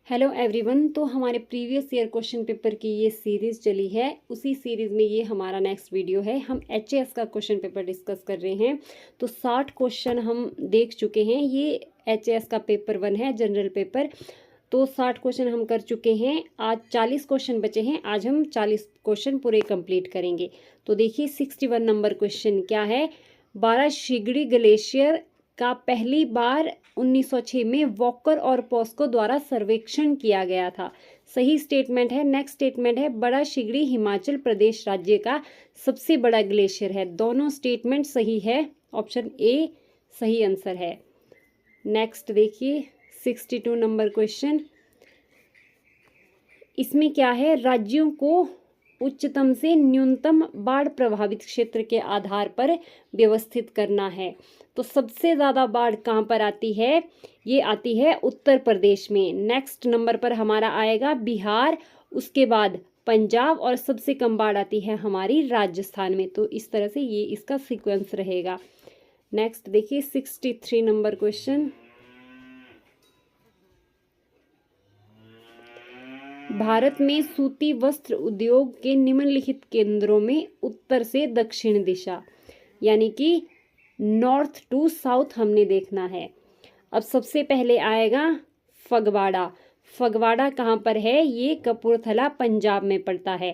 Hello everyone. तो हमारे previous year question paper की ये सीरीज़ चली है, उसी सीरीज़ में ये हमारा नेक्स्ट वीडियो है। हम एचएएस का क्वेश्चन पेपर डिस्कस कर रहे हैं। तो 60 क्वेश्चन हम देख चुके हैं। ये एचएएस का पेपर 1 है, जनरल पेपर। तो 60 क्वेश्चन हम कर चुके हैं। आज 40 क्वेश्चन बचे हैं। आज हम 40 क्वेश्चन पूरे कंप्लीट करेंगे। तो देखिए 61 नंबर क्वेश्चन क्या है। 12 शिगड़ी ग्लेशियर का पहली बार 1906 में वॉकर और पॉस्को द्वारा सर्वेक्षण किया गया था। सही स्टेटमेंट है। नेक्स्ट स्टेटमेंट है बड़ा शिगड़ी हिमाचल प्रदेश राज्य का सबसे बड़ा ग्लेशियर है। दोनों स्टेटमेंट सही है। ऑप्शन ए सही आंसर है। नेक्स्ट देखिए 62 नंबर क्वेश्चन। इसमें क्या है, राज्यों को उच्चतम से न्यूनतम बाढ़ प्रभावित क्षेत्र के आधार पर व्यवस्थित करना है। तो सबसे ज़्यादा बाढ़ कहाँ पर आती है? ये आती है उत्तर प्रदेश में। नेक्स्ट नंबर पर हमारा आएगा बिहार, उसके बाद पंजाब और सबसे कम बाढ़ आती है हमारी राजस्थान में। तो इस तरह से ये इसका सीक्वेंस रहेगा। नेक्स्ट देखिए 63 नंबर क्वेश्चन। भारत में सूती वस्त्र उद्योग के निम्नलिखित केंद्रों में उत्तर से दक्षिण दिशा, यानी कि नॉर्थ टू साउथ हमने देखना है। अब सबसे पहले आएगा फगवाड़ा। फगवाड़ा कहाँ पर है? ये कपूरथला पंजाब में पड़ता है।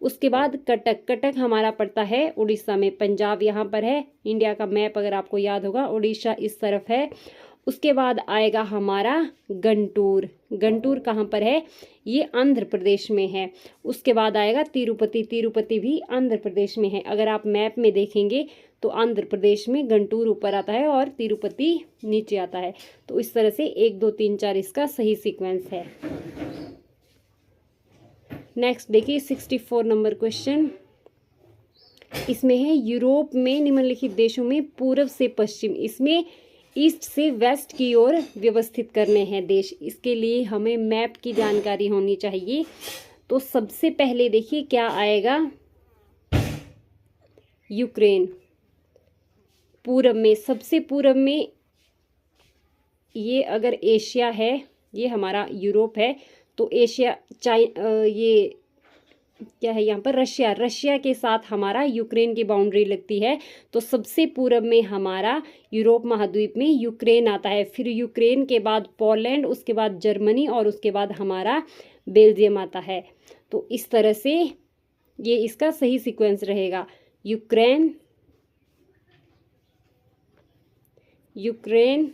उसके बाद कटक। कटक हमारा पड़ता है उड़ीसा में। पंजाब यहाँ पर है। इंडिया का मैप अगर आपको याद होगा, उड़ीसा इस तरफ है। उसके बाद आएगा हमारा गंटूर। गंटूर कहाँ पर है? ये आंध्र प्रदेश में है। उसके बाद आएगा तिरुपति। तिरुपति भी आंध्र प्रदेश में है। अगर आप मैप में देखेंगे तो आंध्र प्रदेश में गंटूर ऊपर आता है और तिरुपति नीचे आता है। तो इस तरह से 1 2 3 4 इसका सही सीक्वेंस है। नेक्स्ट देखिए 64 नंबर क्वेश्चन। इसमें है यूरोप में निम्नलिखित देशों में पूर्व से पश्चिम, इसमें ईस्ट से वेस्ट की ओर व्यवस्थित करने हैं देश। इसके लिए हमें मैप की जानकारी होनी चाहिए। तो सबसे पहले देखिए क्या आएगा, यूक्रेन। पूरब में, सबसे पूरब में ये अगर एशिया है, ये हमारा यूरोप है। तो एशिया ये क्या है यहाँ पर? रशिया। रशिया के साथ हमारा यूक्रेन की बाउंड्री लगती है। तो सबसे पूरब में हमारा यूरोप महाद्वीप में यूक्रेन आता है। फिर यूक्रेन के बाद पोलैंड, उसके बाद जर्मनी और उसके बाद हमारा बेल्जियम आता है। तो इस तरह से ये इसका सही सीक्वेंस रहेगा। यूक्रेन, यूक्रेन,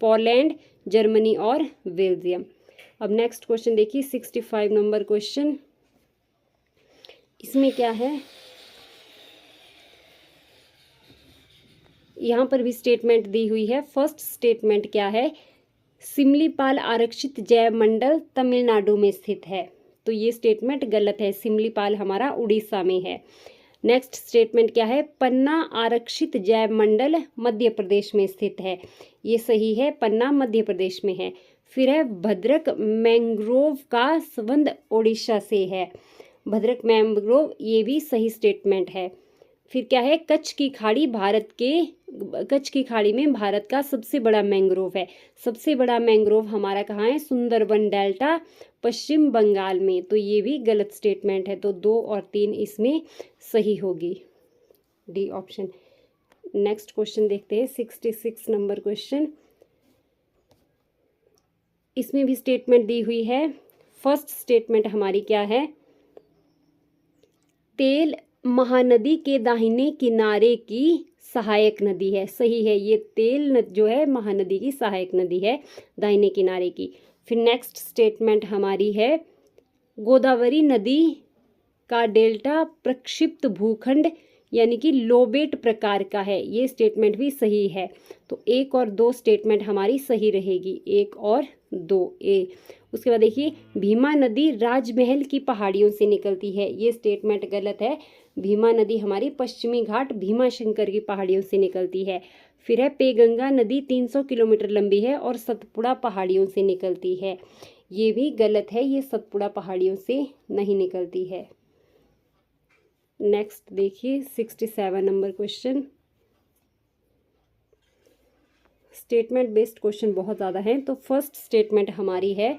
पोलैंड, जर्मनी और बेल्जियम। अब नेक्स्ट क्वेश्चन देखिए 65 नंबर क्वेश्चन। इसमें क्या है, यहाँ पर भी स्टेटमेंट दी हुई है। फर्स्ट स्टेटमेंट क्या है, सिमलीपाल आरक्षित जैव मंडल तमिलनाडु में स्थित है। तो ये स्टेटमेंट गलत है। सिमलीपाल हमारा उड़ीसा में है। नेक्स्ट स्टेटमेंट क्या है, पन्ना आरक्षित जैव मंडल मध्य प्रदेश में स्थित है। ये सही है, पन्ना मध्य प्रदेश में है। फिर है भद्रक मैंग्रोव का संबंध ओडिशा से है। भद्रक मैंग्रोव, ये भी सही स्टेटमेंट है। फिर क्या है, कच्छ की खाड़ी कच्छ की खाड़ी में भारत का सबसे बड़ा मैंग्रोव है। सबसे बड़ा मैंग्रोव हमारा कहाँ है? सुंदरबन डेल्टा, पश्चिम बंगाल में। तो ये भी गलत स्टेटमेंट है। तो 2 और 3 इसमें सही होगी, डी ऑप्शन। नेक्स्ट क्वेश्चन देखते हैं 66 नंबर क्वेश्चन। इसमें भी स्टेटमेंट दी हुई है। फर्स्ट स्टेटमेंट हमारी क्या है, तेल महानदी के दाहिने किनारे की सहायक नदी है। सही है, ये तेल जो है महानदी की सहायक नदी है, दाहिने किनारे की। फिर नेक्स्ट स्टेटमेंट हमारी है, गोदावरी नदी का डेल्टा प्रक्षिप्त भूखंड यानी कि लोबेट प्रकार का है। ये स्टेटमेंट भी सही है। तो 1 और 2 स्टेटमेंट हमारी सही रहेगी, 1 और 2 ए। उसके बाद देखिए, भीमा नदी राजमहल की पहाड़ियों से निकलती है। ये स्टेटमेंट गलत है। भीमा नदी हमारी पश्चिमी घाट भीमा शंकर की पहाड़ियों से निकलती है। फिर है पेगंगा नदी 300 किलोमीटर लंबी है और सतपुड़ा पहाड़ियों से निकलती है। ये भी गलत है, ये सतपुड़ा पहाड़ियों से नहीं निकलती है। नेक्स्ट देखिए 67 number question. Statement based question बहुत ज़्यादा हैं। तो फर्स्ट स्टेटमेंट हमारी है,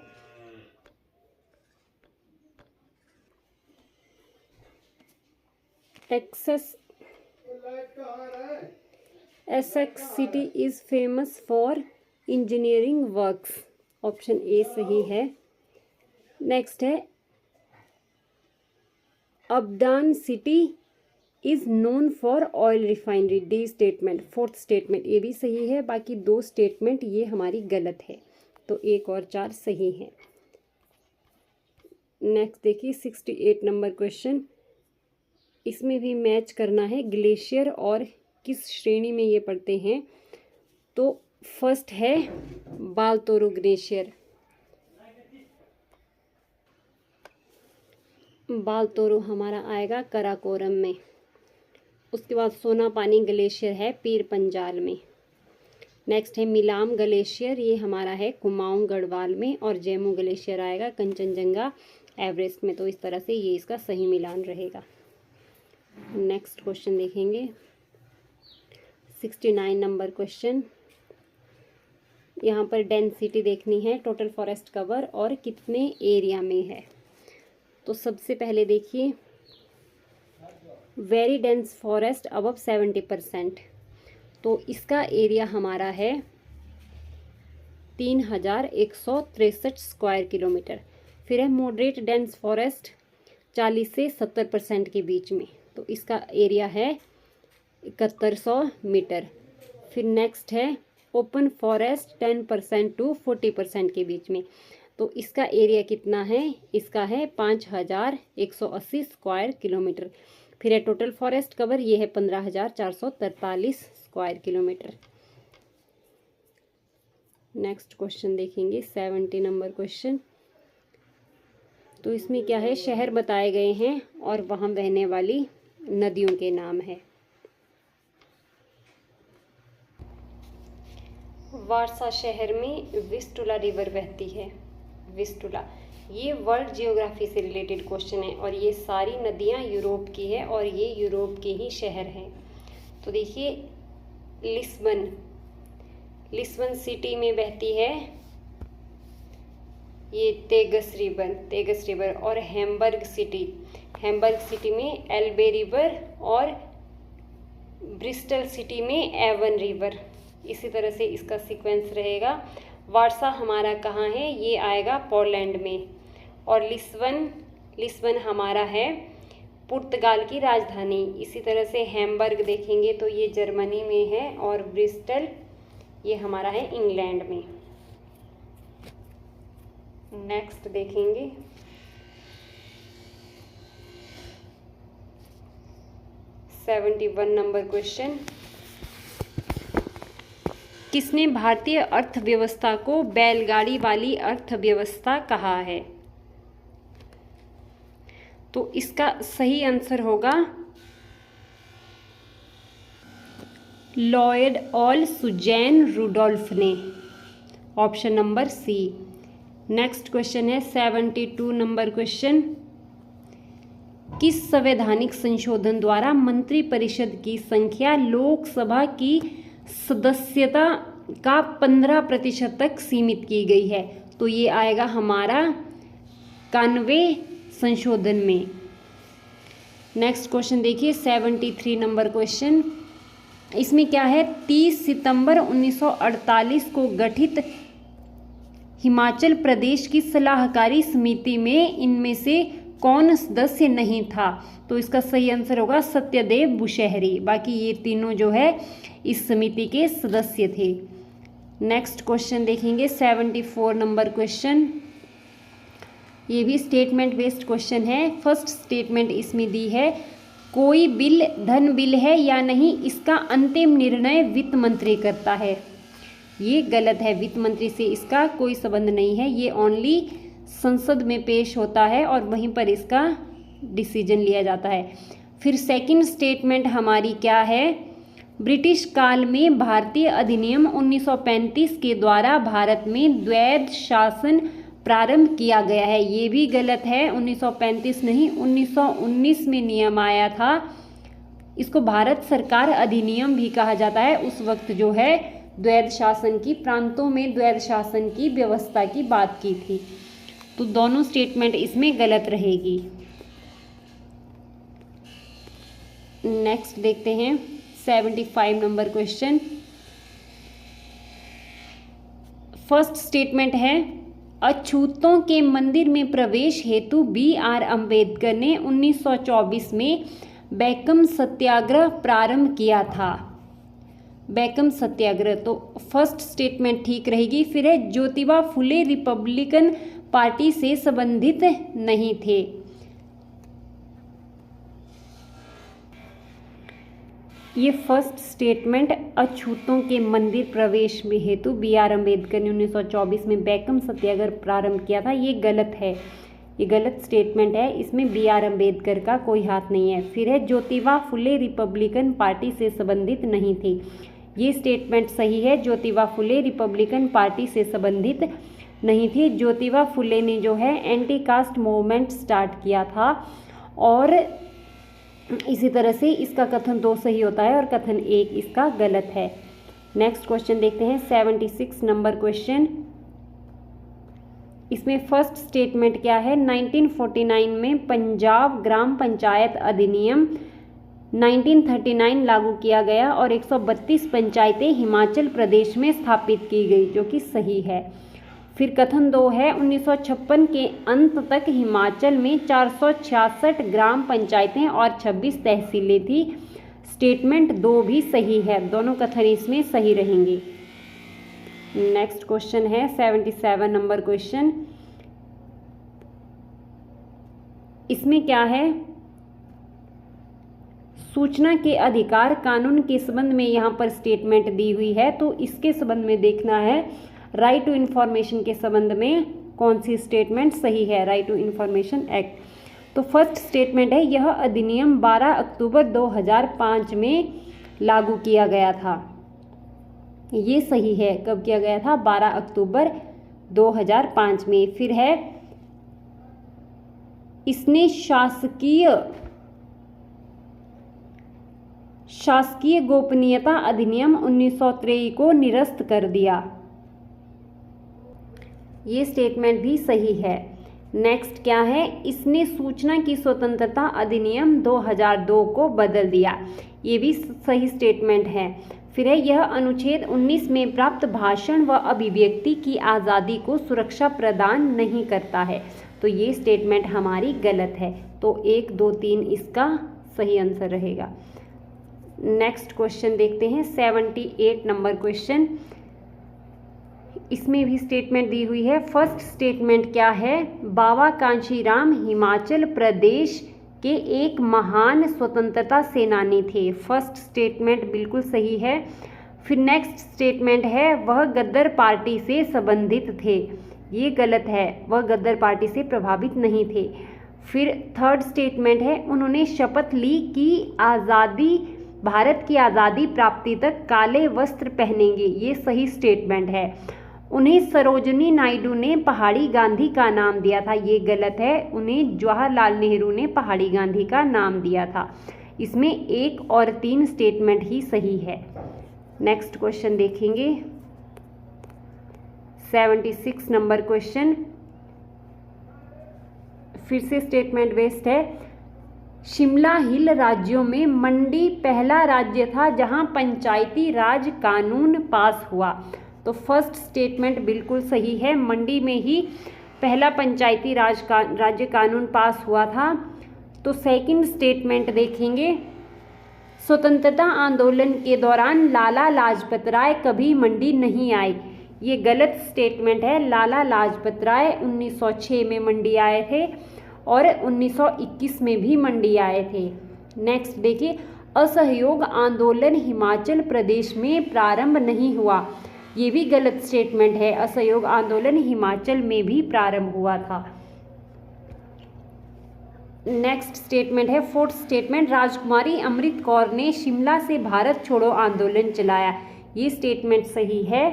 Essex city is famous for engineering works. Option A सही है। नेक्स्ट है Abadan city is known for oil refinery. D statement, fourth statement ये भी सही है। बाकी दो स्टेटमेंट ये हमारी गलत है, तो 1 और 4 सही है। नेक्स्ट देखिए 68 नंबर क्वेश्चन। इसमें भी मैच करना है ग्लेशियर और किस श्रेणी में ये पढ़ते हैं। तो फर्स्ट है बालतोरो ग्लेशियर। बालतोरो हमारा आएगा कराकोरम में। उसके बाद सोनापानी ग्लेशियर है पीर पंजाल में। नेक्स्ट है मिलाम ग्लेशियर, ये हमारा है कुमाऊं गढ़वाल में। और जेमू ग्लेशियर आएगा कंचनजंगा एवरेस्ट में। तो इस तरह से ये इसका सही मिलान रहेगा। नेक्स्ट क्वेश्चन देखेंगे 69 नंबर क्वेश्चन। यहाँ पर डेंसिटी देखनी है, टोटल फॉरेस्ट कवर और कितने एरिया में है। तो सबसे पहले देखिए वेरी डेंस फॉरेस्ट अबव 70%, तो इसका एरिया हमारा है 3163 स्क्वायर किलोमीटर। फिर है मॉडरेट डेंस फॉरेस्ट 40 से 70% के बीच में, तो इसका एरिया है 7100 मीटर। फिर नेक्स्ट है ओपन फॉरेस्ट 10% टू 40% के बीच में, तो इसका एरिया कितना है, इसका है 5180 स्क्वायर किलोमीटर। फिर है टोटल फॉरेस्ट कवर, ये है 15443 स्क्वायर किलोमीटर। नेक्स्ट क्वेश्चन देखेंगे 70 नंबर क्वेश्चन। तो इसमें क्या है, शहर बताए गए हैं और वहाँ बहने वाली नदियों के नाम है। वारसा शहर में विस्टुला रिवर बहती है। विस्टुला, ये वर्ल्ड जियोग्राफी से रिलेटेड क्वेश्चन है और ये सारी नदियाँ यूरोप की है और ये यूरोप के ही शहर हैं। तो देखिए लिस्बन सिटी में बहती है ये तेगस रिवर। और हैम्बर्ग सिटी में एल्बे रिवर और ब्रिस्टल सिटी में एवन रिवर। इसी तरह से इसका सीक्वेंस रहेगा। वारसा हमारा कहाँ है, ये आएगा पोलैंड में। और लिस्बन हमारा है पुर्तगाल की राजधानी। इसी तरह से हैम्बर्ग देखेंगे तो ये जर्मनी में है और ब्रिस्टल ये हमारा है इंग्लैंड में। नेक्स्ट देखेंगे 71 नंबर क्वेश्चन। किसने भारतीय अर्थव्यवस्था को बैलगाड़ी वाली अर्थव्यवस्था कहा है। तो इसका सही आंसर होगा लॉयड ऑल सुजैन रुडोल्फ ने, option number C. Next question है 72 नंबर क्वेश्चन। किस संवैधानिक संशोधन द्वारा मंत्रिपरिषद की संख्या लोकसभा की सदस्यता का 15% तक सीमित की गई है। तो ये आएगा हमारा 91 संशोधन में। नेक्स्ट क्वेश्चन देखिए 73 नंबर क्वेश्चन। इसमें क्या है, 30 सितंबर 1948 को गठित हिमाचल प्रदेश की सलाहकारी समिति में इनमें से कौन सदस्य नहीं था। तो इसका सही आंसर होगा सत्यदेव बुशहरी। बाकी ये तीनों जो है इस समिति के सदस्य थे। नेक्स्ट क्वेश्चन देखेंगे 74 नंबर क्वेश्चन। ये भी स्टेटमेंट बेस्ड क्वेश्चन है। फर्स्ट स्टेटमेंट इसमें दी है कोई बिल धन बिल है या नहीं, इसका अंतिम निर्णय वित्त मंत्री करता है। ये गलत है, वित्त मंत्री से इसका कोई संबंध नहीं है। ये ओनली संसद में पेश होता है और वहीं पर इसका डिसीजन लिया जाता है। फिर सेकंड स्टेटमेंट हमारी क्या है, ब्रिटिश काल में भारतीय अधिनियम 1935 के द्वारा भारत में द्वैध शासन प्रारंभ किया गया है। ये भी गलत है, 1935 नहीं 1919 में नियम आया था। इसको भारत सरकार अधिनियम भी कहा जाता है। उस वक्त जो है द्वैध शासन की, प्रांतों में द्वैध शासन की व्यवस्था की बात की थी। तो दोनों स्टेटमेंट इसमें गलत रहेगी। नेक्स्ट देखते हैं 75 नंबर क्वेश्चन। फर्स्ट स्टेटमेंट है, अछूतों के मंदिर में प्रवेश हेतु B.R. अम्बेडकर ने 1924 में बैकम सत्याग्रह प्रारंभ किया था। बैकम सत्याग्रह, तो फर्स्ट स्टेटमेंट ठीक रहेगी। फिर है, ज्योतिबा फुले रिपब्लिकन पार्टी से संबंधित नहीं थे। ये फर्स्ट स्टेटमेंट, अछूतों के मंदिर प्रवेश में हेतु B.R. अम्बेडकर ने 1924 में बैकम सत्याग्रह प्रारंभ किया था, ये गलत है, ये गलत स्टेटमेंट है। इसमें B.R. अम्बेडकर का कोई हाथ नहीं है। फिर है, ज्योतिबा फुले रिपब्लिकन पार्टी से संबंधित नहीं थी, ये स्टेटमेंट सही है। ज्योतिबा फुले रिपब्लिकन पार्टी से संबंधित नहीं थी। ज्योतिबा फुले ने जो है एंटी कास्ट मूवमेंट स्टार्ट किया था, और इसी तरह से इसका कथन 2 सही होता है और कथन 1 इसका गलत है। नेक्स्ट क्वेश्चन देखते हैं 76 नंबर क्वेश्चन। इसमें फर्स्ट स्टेटमेंट क्या है, 1949 में पंजाब ग्राम पंचायत अधिनियम 1939 लागू किया गया और 132 पंचायतें हिमाचल प्रदेश में स्थापित की गई, जो कि सही है। फिर कथन 2 है, 1956 के अंत तक हिमाचल में 466 ग्राम पंचायतें और 26 तहसीलें थी, स्टेटमेंट 2 भी सही है, दोनों कथन इसमें सही रहेंगे। नेक्स्ट क्वेश्चन है 77 नंबर क्वेश्चन। इसमें क्या है, सूचना के अधिकार कानून के संबंध में यहाँ पर स्टेटमेंट दी हुई है, तो इसके संबंध में देखना है राइट टू इन्फॉर्मेशन के संबंध में कौन सी स्टेटमेंट सही है, राइट टू इन्फॉर्मेशन एक्ट। तो फर्स्ट स्टेटमेंट है, यह अधिनियम 12 अक्टूबर 2005 में लागू किया गया था, ये सही है। कब किया गया था, 12 अक्टूबर 2005 में। फिर है, इसने शासकीय गोपनीयता अधिनियम 1963 को निरस्त कर दिया, ये स्टेटमेंट भी सही है। नेक्स्ट क्या है, इसने सूचना की स्वतंत्रता अधिनियम 2002 को बदल दिया, ये भी सही स्टेटमेंट है। फिर है, यह अनुच्छेद 19 में प्राप्त भाषण व अभिव्यक्ति की आज़ादी को सुरक्षा प्रदान नहीं करता है, तो ये स्टेटमेंट हमारी गलत है। तो 1, 2, 3 इसका सही आंसर रहेगा। नेक्स्ट क्वेश्चन देखते हैं 78 नंबर क्वेश्चन। इसमें भी स्टेटमेंट दी हुई है। फर्स्ट स्टेटमेंट क्या है, बाबा कांशीराम हिमाचल प्रदेश के एक महान स्वतंत्रता सेनानी थे, फर्स्ट स्टेटमेंट बिल्कुल सही है। फिर नेक्स्ट स्टेटमेंट है, वह गद्दर पार्टी से संबंधित थे, ये गलत है, वह गद्दर पार्टी से प्रभावित नहीं थे। फिर थर्ड स्टेटमेंट है, उन्होंने शपथ ली कि आज़ादी, भारत की आज़ादी प्राप्ति तक काले वस्त्र पहनेंगे, ये सही स्टेटमेंट है। उन्हें सरोजनी नायडू ने पहाड़ी गांधी का नाम दिया था, ये गलत है, उन्हें जवाहरलाल नेहरू ने पहाड़ी गांधी का नाम दिया था। इसमें 1 और 3 स्टेटमेंट ही सही है। नेक्स्ट क्वेश्चन देखेंगे 76 नंबर क्वेश्चन। फिर से स्टेटमेंट बेस्ड है। शिमला हिल राज्यों में मंडी पहला राज्य था जहां पंचायती राज कानून पास हुआ, तो फर्स्ट स्टेटमेंट बिल्कुल सही है, मंडी में ही पहला पंचायती राज्य कानून पास हुआ था। तो सेकंड स्टेटमेंट देखेंगे, स्वतंत्रता आंदोलन के दौरान लाला लाजपत राय कभी मंडी नहीं आए, ये गलत स्टेटमेंट है। लाला लाजपत राय 1906 में मंडी आए थे और 1921 में भी मंडी आए थे। नेक्स्ट देखिए, असहयोग आंदोलन हिमाचल प्रदेश में प्रारंभ नहीं हुआ, ये भी गलत स्टेटमेंट है, असहयोग आंदोलन हिमाचल में भी प्रारंभ हुआ था। नेक्स्ट स्टेटमेंट है फोर्थ स्टेटमेंट, राजकुमारी अमृत कौर ने शिमला से भारत छोड़ो आंदोलन चलाया, ये स्टेटमेंट सही है।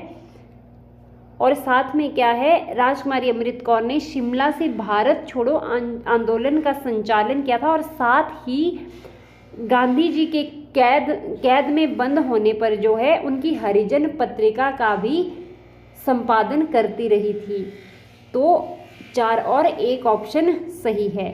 और साथ में क्या है, राजकुमारी अमृत कौर ने शिमला से भारत छोड़ो आंदोलन का संचालन किया था और साथ ही गांधी जी के कैद में बंद होने पर जो है उनकी हरिजन पत्रिका का भी संपादन करती रही थी। तो 4 और 1 ऑप्शन सही है।